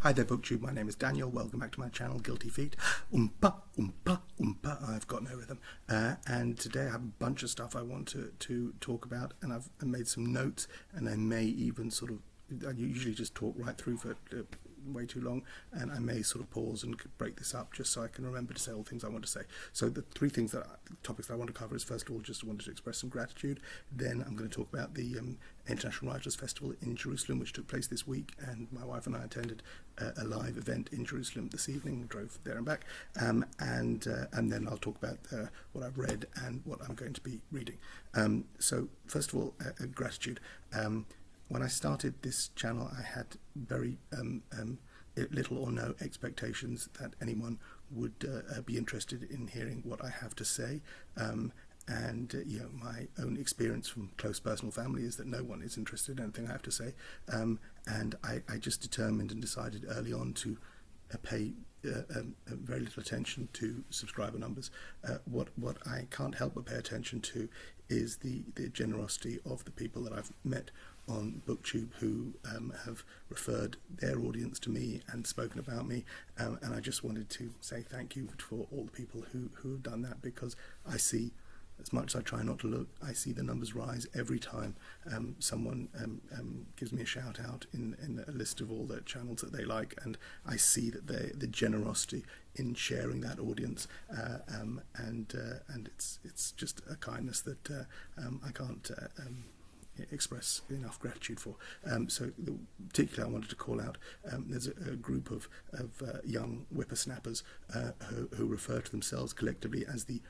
Hi there, BookTube. My name is Daniel. Welcome back to my channel, Guilty Feet. Oompa, oompa, oompa. I've got no rhythm. And today I have a bunch of stuff I want to talk about, and I've made some notes, and I may even I usually just talk right through for way too long, and I may sort of pause and break this up just so I can remember to say all the things I want to say. So the topics that I want to cover is, first of all, just wanted to express some gratitude. Then I'm going to talk about the International Writers' Festival in Jerusalem, which took place this week, and my wife and I attended a live event in Jerusalem this evening, drove there and back, and then I'll talk about what I've read and what I'm going to be reading. So first of all, gratitude. When I started this channel, I had very little or no expectations that anyone would be interested in hearing what I have to say. My own experience from close personal family is that no one is interested in anything I have to say. And I just determined and decided early on to pay very little attention to subscriber numbers. What I can't help but pay attention to is the generosity of the people that I've met on BookTube who have referred their audience to me and spoken about me, and I just wanted to say thank you for all the people who have done that, because I see, as much as I try not to look, I see the numbers rise every time someone gives me a shout out in a list of all the channels that they like, and I see that the generosity in sharing that audience, and it's just a kindness that I can't express enough gratitude for. So particularly I wanted to call out, there's a group of young whippersnappers who refer to themselves collectively as the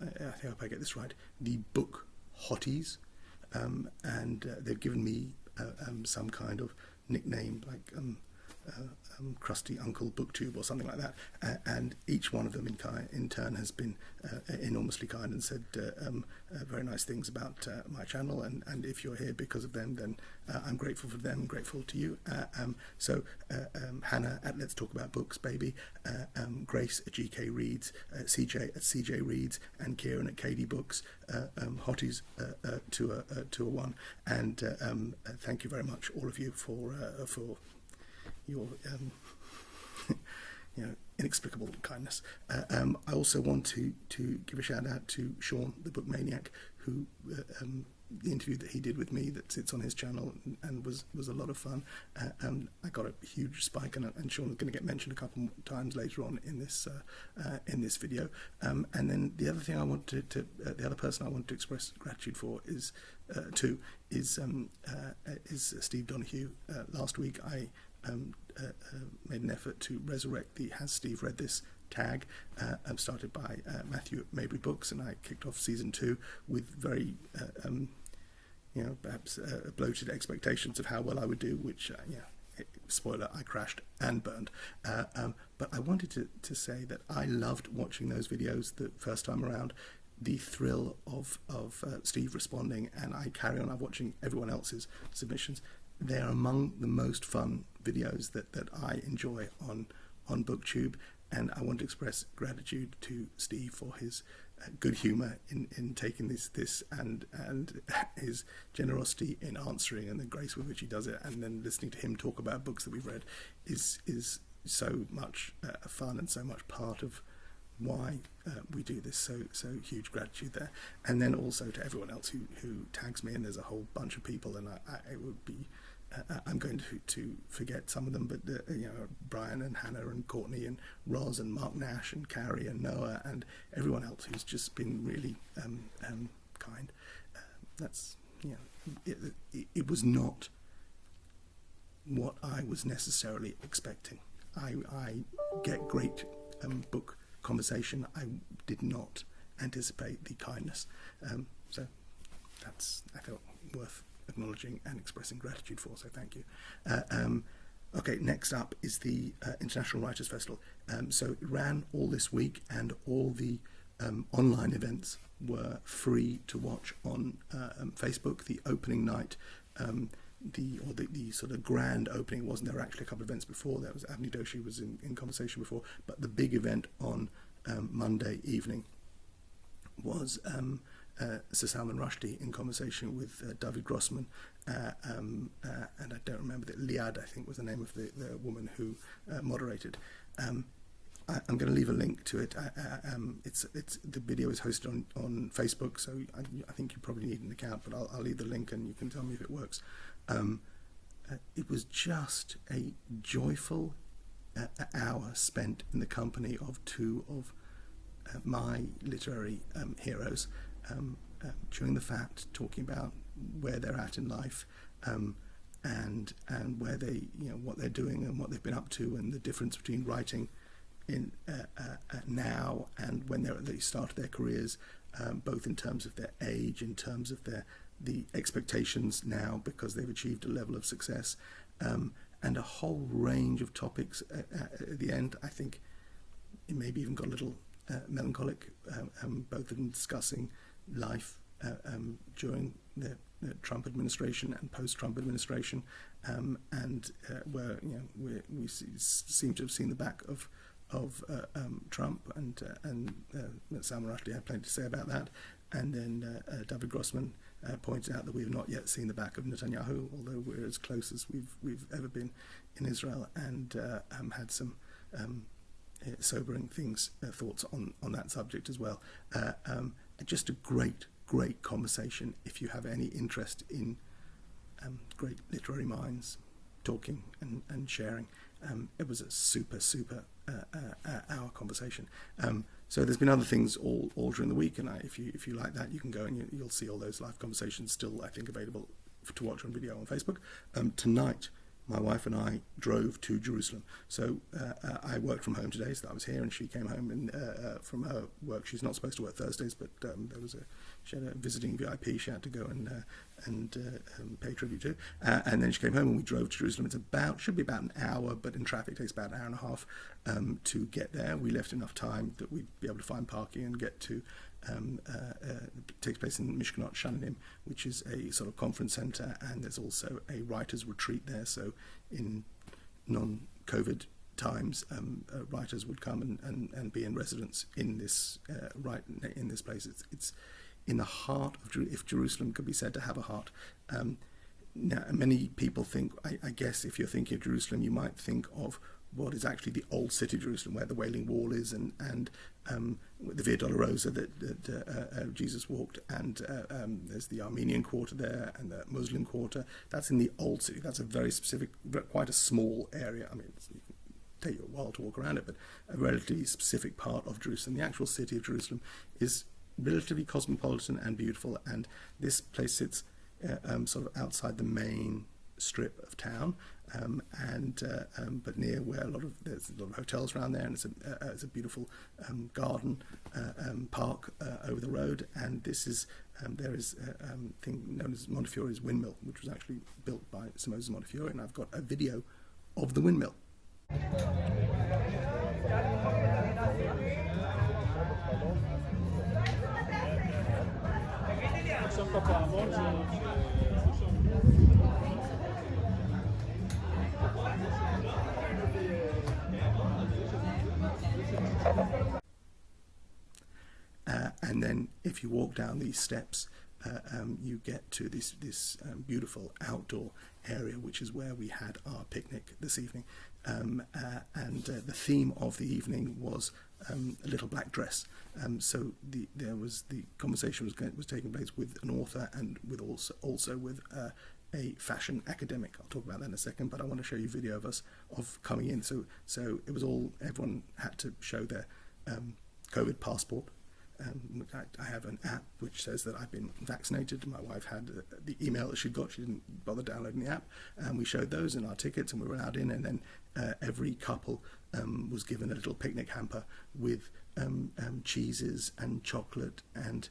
I hope I get this right, the book hotties, and they've given me some kind of nickname like Crusty Uncle BookTube or something like that, and each one of them in turn has been enormously kind and said very nice things about my channel, and if you're here because of them, then I'm grateful for them, grateful to you. So Hannah at Let's Talk About Books Baby, Grace at GK Reads, CJ at CJ Reads, and Kieran at KD Books, hotties to a one, and thank you very much all of you for your inexplicable kindness. I also want to give a shout out to Sean, the book maniac, who the interview that he did with me that sits on his channel and was a lot of fun. I got a huge spike, and Sean is going to get mentioned a couple more times later on in this video. And then the other thing I want the other person I want to express gratitude for is Steve Donahue. Last week I made an effort to resurrect the Has Steve Read This tag, started by Matthew at Maybury Books, and I kicked off season 2 with very perhaps bloated expectations of how well I would do, which spoiler, I crashed and burned. But I wanted to say that I loved watching those videos the first time around, the thrill of Steve responding, and I carry on watching everyone else's submissions. They are among the most fun videos that I enjoy on BookTube, and I want to express gratitude to Steve for his good humour in taking this and his generosity in answering, and the grace with which he does it, and then listening to him talk about books that we've read is so much fun and so much part of why we do this. So huge gratitude there. And then also to everyone else who tags me, and there's a whole bunch of people, and it would be I'm going to forget some of them, but Brian and Hannah and Courtney and Roz and Mark Nash and Carrie and Noah and everyone else who's just been really kind. That's it was not what I was necessarily expecting. I get great book conversation. I did not anticipate the kindness, so that's, I felt, worth acknowledging and expressing gratitude for, so thank you. Okay, next up is the International Writers' Festival. So it ran all this week, and all the online events were free to watch on Facebook. The opening night, the sort of grand opening wasn't there. Actually a couple of events before. There was Avni Doshi was in conversation before, but the big event on Monday evening was Sir Salman Rushdie in conversation with David Grossman, and I don't remember Liad, I think, was the name of the woman who moderated. I'm going to leave a link to it. It's the video is hosted on Facebook, so I think you probably need an account, but I'll leave the link and you can tell me if it works. It was just a joyful hour spent in the company of two of my literary heroes, chewing the fat, talking about where they're at in life, and where they, what they're doing and what they've been up to, and the difference between writing in now and when they're at the start of their careers, both in terms of their age, in terms of the expectations now because they've achieved a level of success, and a whole range of topics at the end. I think it maybe even got a little melancholic, both in discussing life during the Trump administration and post-Trump administration, and where we seem to have seen the back of Trump, and Salman Rushdie had plenty to say about that. And then David Grossman pointed out that we have not yet seen the back of Netanyahu, although we're as close as we've ever been in Israel, and had some sobering thoughts on that subject as well. Just a great conversation if you have any interest in great literary minds talking and sharing. It was a super hour conversation. So there's been other things all during the week, and if you like that, you can go and you'll see all those live conversations still, I think, available to watch on video on Facebook. Tonight, my wife and I drove to Jerusalem. So I worked from home today, so I was here, and she came home from her work. She's not supposed to work Thursdays, but she had a visiting VIP she had to go and pay tribute to. And then she came home and we drove to Jerusalem. Should be about an hour, but in traffic it takes about an hour and a half to get there. We left enough time that we'd be able to find parking and get to it takes place in Mishkanot Shananim, which is a sort of conference centre, and there's also a writers' retreat there. So in non-COVID times, writers would come and be in residence in this in this place. It's in the heart of if Jerusalem could be said to have a heart. Now, many people think, I guess, if you're thinking of Jerusalem, you might think of what is actually the old city of Jerusalem, where the Wailing Wall is, and the Via Dolorosa that Jesus walked, and there's the Armenian quarter there and the Muslim quarter. That's in the old city. That's a very specific, quite a small area. I mean, it can take you a while to walk around it, but a relatively specific part of Jerusalem. The actual city of Jerusalem is relatively cosmopolitan and beautiful, and this place sits sort of outside the main strip of town, but near where there's a lot of hotels around there, and it's a beautiful garden park over the road. And this is there is a thing known as Montefiore's windmill, which was actually built by Sir Moses Montefiore, and I've got a video of the windmill. And then if you walk down these steps, you get to this beautiful outdoor area, which is where we had our picnic this evening. And the theme of the evening was a little black dress. So the conversation was taking place with an author and with also with a fashion academic. I'll talk about that in a second, but I want to show you a video of coming in. So it was everyone had to show their COVID passport. I have an app which says that I've been vaccinated. My wife had the email that she'd got. She didn't bother downloading the app, and we showed those in our tickets, and we were allowed in. And then every couple was given a little picnic hamper with cheeses and chocolate, and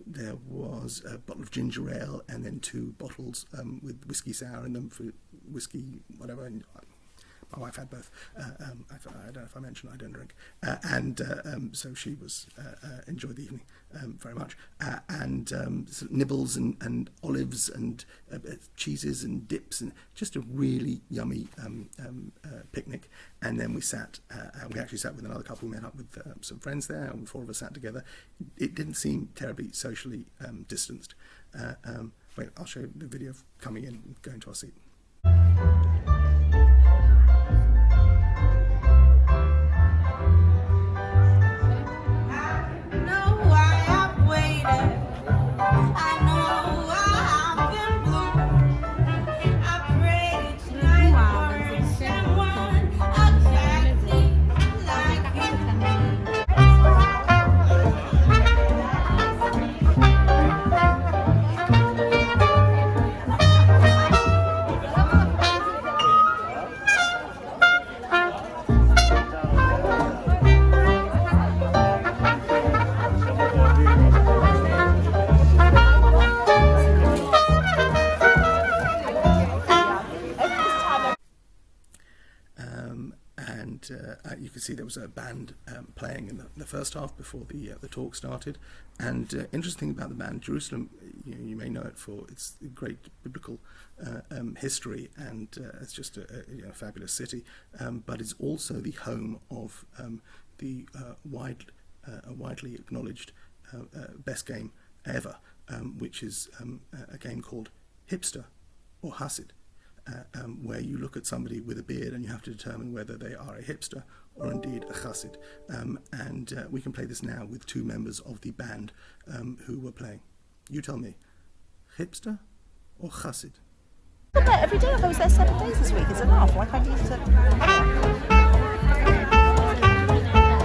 there was a bottle of ginger ale, and then 2 bottles with whiskey sour in them for whiskey whatever. And my wife had both. I don't know if I mentioned I don't drink, so she was enjoyed the evening very much, sort of nibbles and olives and cheeses and dips, and just a really yummy picnic. And then we actually sat with another couple. We met up with some friends there, and 4 of us sat together. It didn't seem terribly socially distanced. Wait, I'll show you the video of coming in and going to our seat. You can see there was a band playing in the first half before the talk started. And interesting about the band, Jerusalem, you may know it for its great biblical history, and it's just a fabulous city. But it's also the home of the widely acknowledged best game ever, which is a game called Hipster or Hasid. Where you look at somebody with a beard and you have to determine whether they are a hipster or indeed a chassid. And we can play this now with 2 members of the band who were playing. You tell me, hipster or chassid? Every day I was there 7 days this week is enough. Like I need to...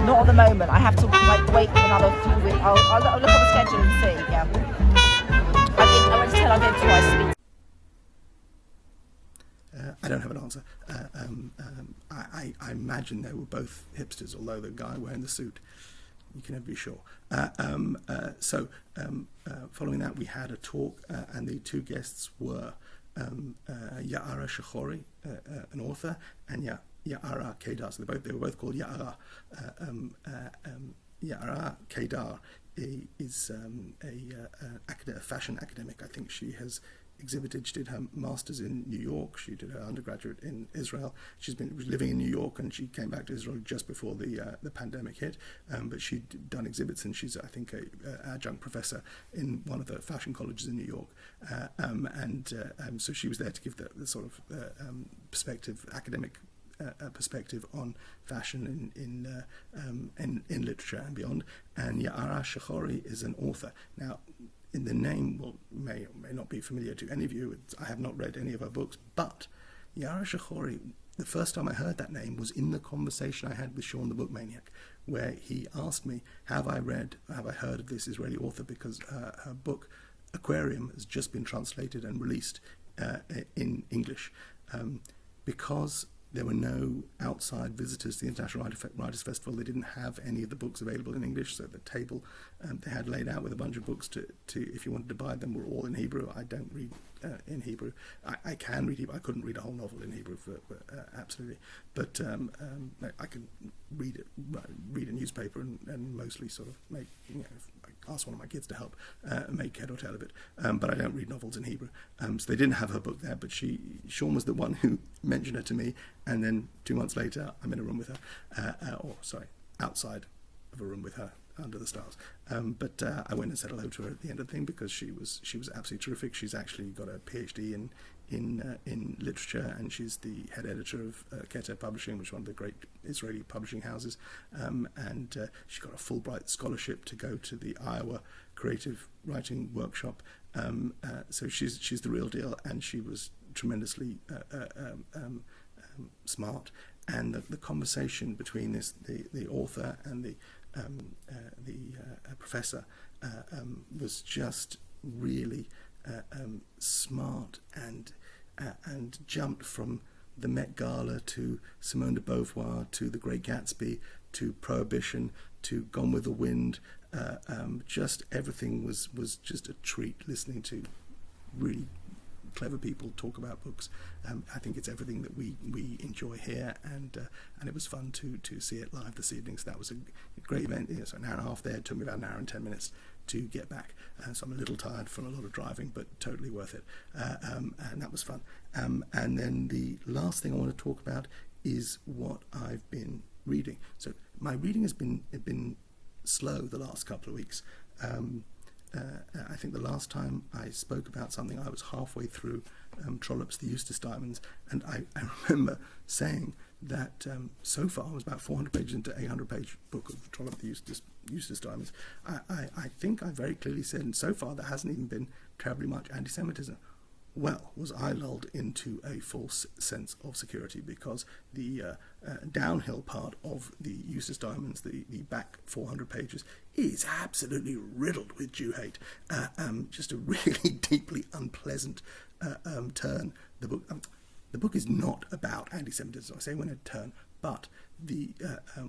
Not at the moment. I have to wait another few weeks. I'll look at the schedule and see, yeah. I went to tell I'll go twice a week. I don't have an answer. I imagine they were both hipsters, although the guy wearing the suit, you can never be sure. Following that, we had a talk, and the 2 guests were Ya'ara Shachori, an author, and Ya'ara Kedar. So they were both called Ya'ara. Ya'ara Kedar is a fashion academic. I think she has exhibited. She did her master's in New York. She did her undergraduate in Israel. She's been living in New York, and she came back to Israel just before the pandemic hit. But she'd done exhibits, and she's, I think, an adjunct professor in one of the fashion colleges in New York. So she was there to give the sort of academic perspective on fashion in literature and beyond. And Ya'ara Shachori is an author. Now, in the name may or may not be familiar to any of you. I have not read any of her books, but Ya'ara Shachori, the first time I heard that name was in the conversation I had with Sean the Book Maniac, where he asked me, have I heard of this Israeli author, because her book Aquarium has just been translated and released in English. Because there were no outside visitors to the International Writers' Festival, they didn't have any of the books available in English, so the table they had laid out with a bunch of books to if you wanted to buy them, were all in Hebrew. I don't read in Hebrew. I can read Hebrew. I couldn't read a whole novel in Hebrew, absolutely. But I can read a newspaper and mostly sort of make, ask one of my kids to help make head or tail of it. But I don't read novels in Hebrew. So they didn't have her book there, but Sean was the one who mentioned her to me, and then 2 months later I'm in a room with her, outside of a room with her under the stars. But I went and said hello to her at the end of the thing, because she was absolutely terrific. She's actually got a PhD in literature, and she's the head editor of Keter Publishing, which is one of the great Israeli publishing houses. And she got a Fulbright scholarship to go to the Iowa Creative Writing Workshop. So she's the real deal, and she was tremendously smart. And the conversation between the author and the professor was just really smart, and jumped from the Met Gala to Simone de Beauvoir to The Great Gatsby to Prohibition to Gone with the Wind. Just everything was just a treat, listening to really clever people talk about books. I think it's everything that we enjoy here, and it was fun to see it live this evening. So that was a great event. So an hour and a half there. It took me about an hour and 10 minutes to get back. So I'm a little tired from a lot of driving, but totally worth it. And that was fun. And then the last thing I want to talk about is what I've been reading. So my reading has been slow the last couple of weeks. I think the last time I spoke about something, I was halfway through Trollope's The Eustace Diamonds, and I remember saying that so far I was about 400 pages into an 800-page book of Trollope The Eustace Diamonds. I think I very clearly said, and so far there hasn't even been terribly much anti-Semitism. Well, was I lulled into a false sense of security, because the downhill part of the Eustace Diamonds, the back 400 pages, is absolutely riddled with Jew hate. Just a really deeply unpleasant turn. The book is not about anti-Semitism. I say when it turn, but the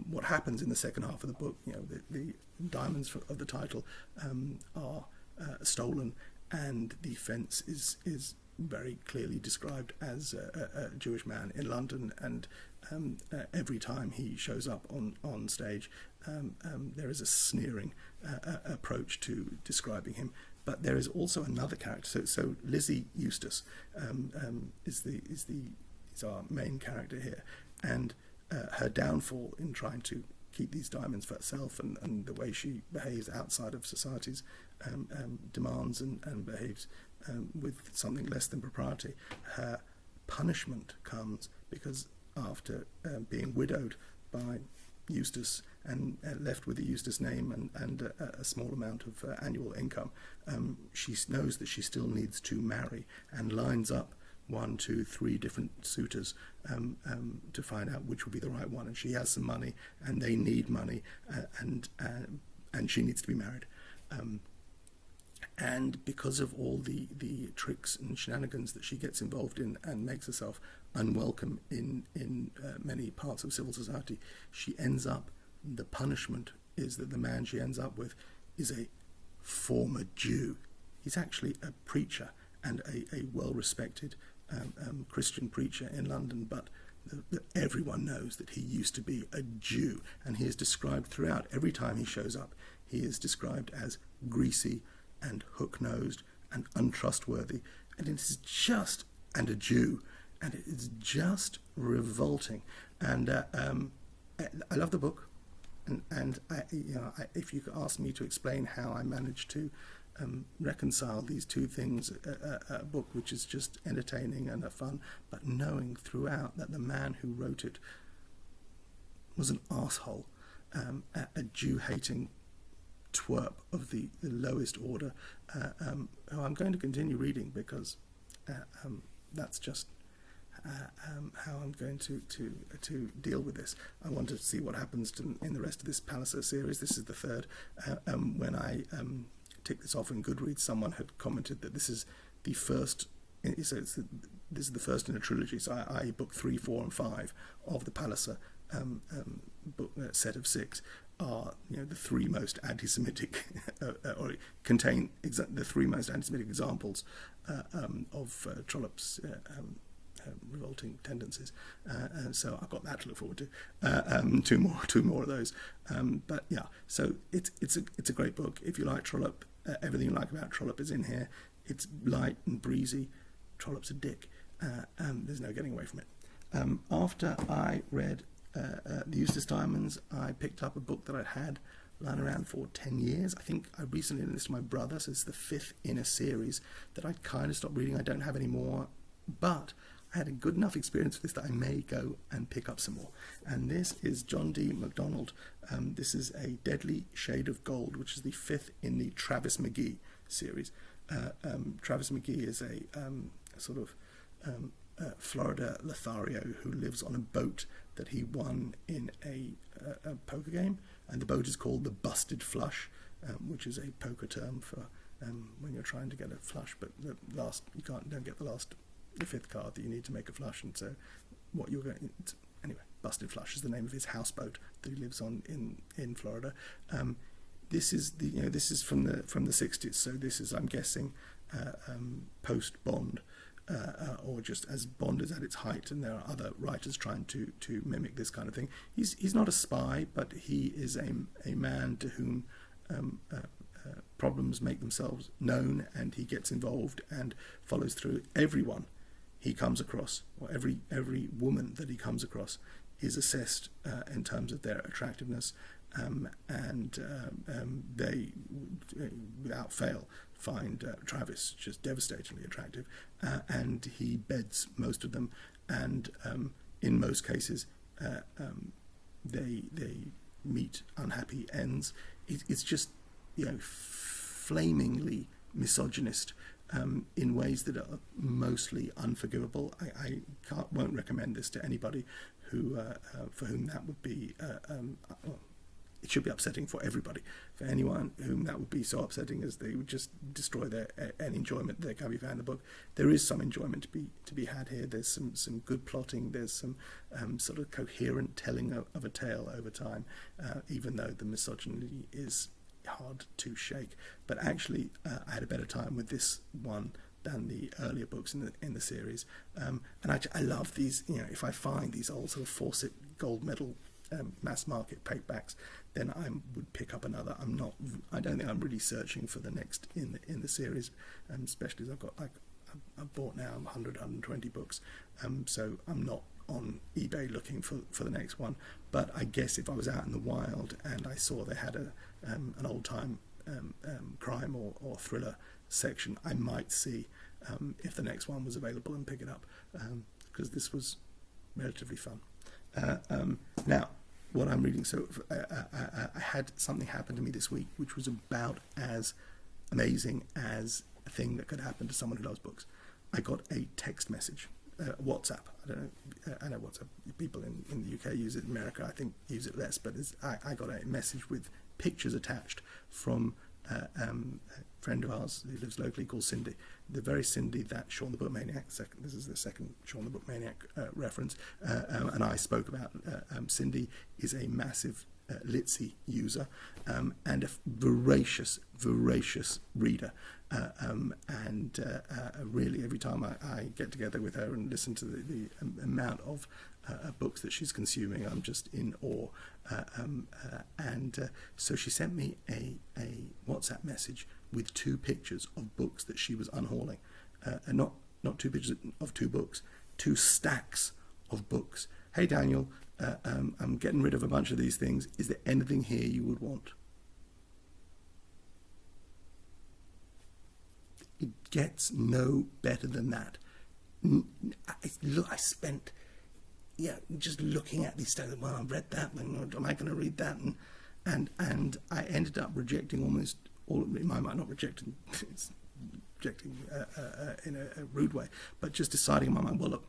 what happens in the second half of the book, the diamonds of the title are stolen, and the fence is very clearly described as a Jewish man in London, and every time he shows up on stage, there is a sneering approach to describing him. But there is also another character. So Lizzie Eustace is our main character here, and her downfall in trying to keep these diamonds for herself, and the way she behaves outside of society's demands and behaves with something less than propriety. Her punishment comes because after being widowed by Eustace and left with the Eustace name and a small amount of annual income, she knows that she still needs to marry, and lines up 1, 2, 3 different suitors to find out which will be the right one. And she has some money, and they need money, and she needs to be married. And because of all the tricks and shenanigans that she gets involved in and makes herself unwelcome in many parts of civil society, she ends up, the punishment is that the man she ends up with is a former Jew. He's actually a preacher, and a well-respected Christian preacher in London, but everyone knows that he used to be a Jew, and he is described throughout. Every time he shows up, he is described as greasy and hook-nosed and untrustworthy, and a Jew, and it is just revolting. And I love the book, and if you could ask me to explain how I managed to reconcile these two things, a book which is just entertaining and fun, but knowing throughout that the man who wrote it was an arsehole, a Jew-hating twerp of the lowest order, who I'm going to continue reading, because that's just how I'm going to deal with this. I want to see what happens in the rest of this Palliser series. This is the third. When I ticked this off in Goodreads, someone had commented that this is the first. This is the first in a trilogy. So I book 3, 4, and 5 of the Palliser book set of 6 are the 3 most anti-Semitic, or contain the 3 most anti-Semitic examples of Trollope's revolting tendencies. So I've got that to look forward to. Two more of those. But yeah, so it's a great book. If you like Trollope, everything you like about Trollope is in here. It's light and breezy. Trollope's a dick. There's no getting away from it. After I read The Eustace Diamonds, I picked up a book that I'd had lying around for 10 years. I think I recently lent this to my brother, so it's the 5th in a series that I'd kind of stopped reading. I don't have any more, but I had a good enough experience with this that I may go and pick up some more. And this is John D. MacDonald. This is A Deadly Shade of Gold, which is the 5th in the Travis McGee series. Travis McGee is a sort of Florida Lothario who lives on a boat that he won in a poker game, and the boat is called the Busted Flush, which is a poker term for when you're trying to get a flush, but don't get the 5th card that you need to make a flush, and so what you're going anyway. Busted Flush is the name of his houseboat that he lives on in Florida. This is from the 60s, so this is, I'm guessing, post Bond. or just as Bond is at its height, and there are other writers trying to mimic this kind of thing. He's not a spy, but he is a man to whom problems make themselves known, and he gets involved and follows through. Everyone he comes across, or every woman that he comes across, is assessed in terms of their attractiveness, and they, without fail, find Travis just devastatingly attractive, and he beds most of them, and in most cases they meet unhappy ends. It's just, flamingly misogynist in ways that are mostly unforgivable. I won't recommend this to anybody who for whom that would be it should be upsetting for everybody. For anyone whom that would be so upsetting as they would just destroy any enjoyment that can be found in the book. There is some enjoyment to be had here. There's some good plotting. There's some sort of coherent telling of a tale over time, even though the misogyny is hard to shake. But actually, I had a better time with this one than the earlier books in the series. And I love these. If I find these old sort of Fawcett gold medal mass market paperbacks, then I would pick up another. I don't think I'm really searching for the next in the series, especially as I've bought now 120 books, so I'm not on eBay looking for the next one. But I guess if I was out in the wild and I saw they had an old time crime or thriller section, I might see if the next one was available and pick it up, because this was relatively fun. Now, what I'm reading, so I had something happen to me this week which was about as amazing as a thing that could happen to someone who loves books. I got a text message, WhatsApp. I know WhatsApp, people in the UK use it. In America, I think, use it less, but I got a message with pictures attached from a friend of ours who lives locally called Cindy, the very Cindy that Shaun the Book Maniac, this is the second Shaun the Book Maniac reference, and I spoke about. Cindy is a massive Litzy user, and a voracious reader, and really every time I get together with her and listen to the amount of books that she's consuming, I'm just in awe. So she sent me a WhatsApp message with 2 pictures of books that she was unhauling, and not 2 pictures of 2 books, 2 stacks of books. Hey Daniel, I'm getting rid of a bunch of these things. Is there anything here you would want? It gets no better than that. I spent just looking at these stuff. Well, I've read that, and am I going to read that? And I ended up rejecting almost all of it. In my mind, not rejecting, it's rejecting in a rude way, but just deciding in my mind, well, look,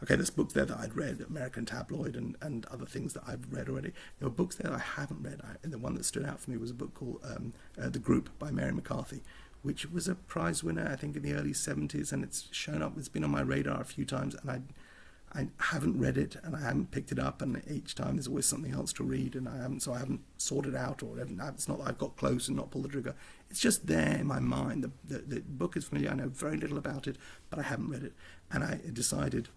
okay, there's books there that I'd read, American Tabloid and other things that I've read already. There were books there I haven't read, and the one that stood out for me was a book called The Group by Mary McCarthy, which was a prize winner, I think, in the early 70s, and it's shown up, it's been on my radar a few times, and I haven't read it, and I haven't picked it up, and each time there's always something else to read, and I haven't sorted out, or it's not that I've got close and not pulled the trigger. It's just there in my mind. The book is familiar, I know very little about it, but I haven't read it, and I decided,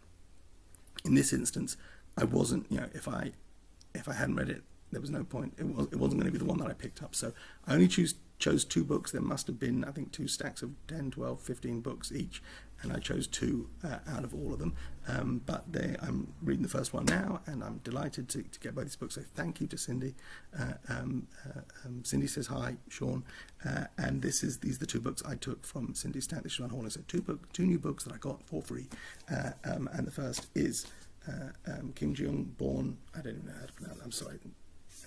in this instance, I wasn't, if I hadn't read it, there was no point. It wasn't going to be the one that I picked up. So I only chose 2 books. There must have been, I think, 2 stacks of 10, 12, 15 books each, and I chose 2 out of all of them. But I'm reading the first one now, and I'm delighted to get both these books. So thank you to Cindy. Cindy says hi, Sean, and these are the 2 books I took from Cindy's stack. This is on Horner. So 2 new books that I got for free, and the first is Kim Jung, born, I don't even know how to pronounce. I'm sorry.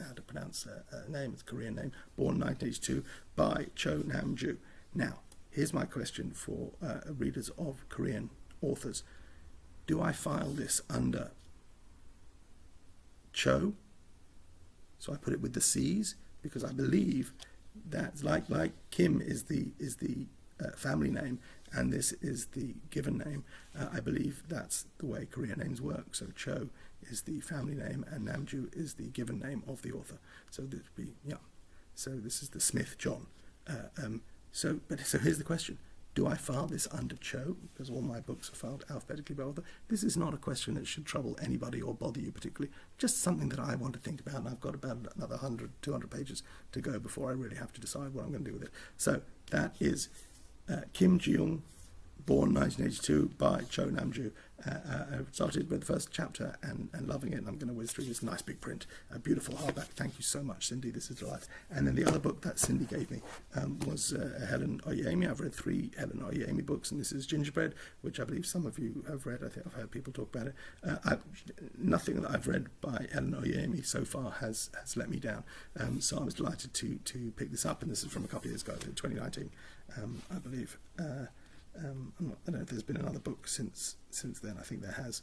How to pronounce a name, it's a Korean name, born 1982 by Cho Nam-ju. Now, here's my question for readers of Korean authors. Do I file this under Cho? So I put it with the C's, because I believe that like Kim is the family name, and this is the given name. I believe that's the way Korean names work. So Cho is the family name, and Namju is the given name of the author. So this would be, So this is the Smith John. So here's the question: Do I file this under Cho? Because all my books are filed alphabetically by author. This is not a question that should trouble anybody or bother you particularly. Just something that I want to think about, and I've got about another 100, 200 pages to go before I really have to decide what I'm going to do with it. So that is Kim Ji-young, born 1982, by Cho Nam-ju. I started with the first chapter and loving it, and I'm going to whiz through this nice big print, a beautiful hardback. Thank you so much, Cindy. This is a delight. And then the other book that Cindy gave me was Helen Oyemi. I've read 3 Helen Oyemi books, and this is Gingerbread, which I believe some of you have read. I think I've heard people talk about it. Nothing that I've read by Helen Oyemi so far has let me down. So I was delighted to pick this up, and this is from a couple of years ago, 2019, I believe. I don't know if there's been another book since then. I think there has,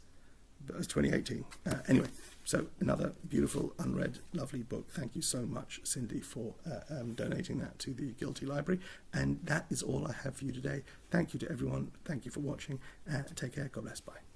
but it was 2018. Anyway, so another beautiful, unread, lovely book. Thank you so much, Cindy, for donating that to the Guilty Library. And that is all I have for you today. Thank you to everyone. Thank you for watching. Take care. God bless. Bye.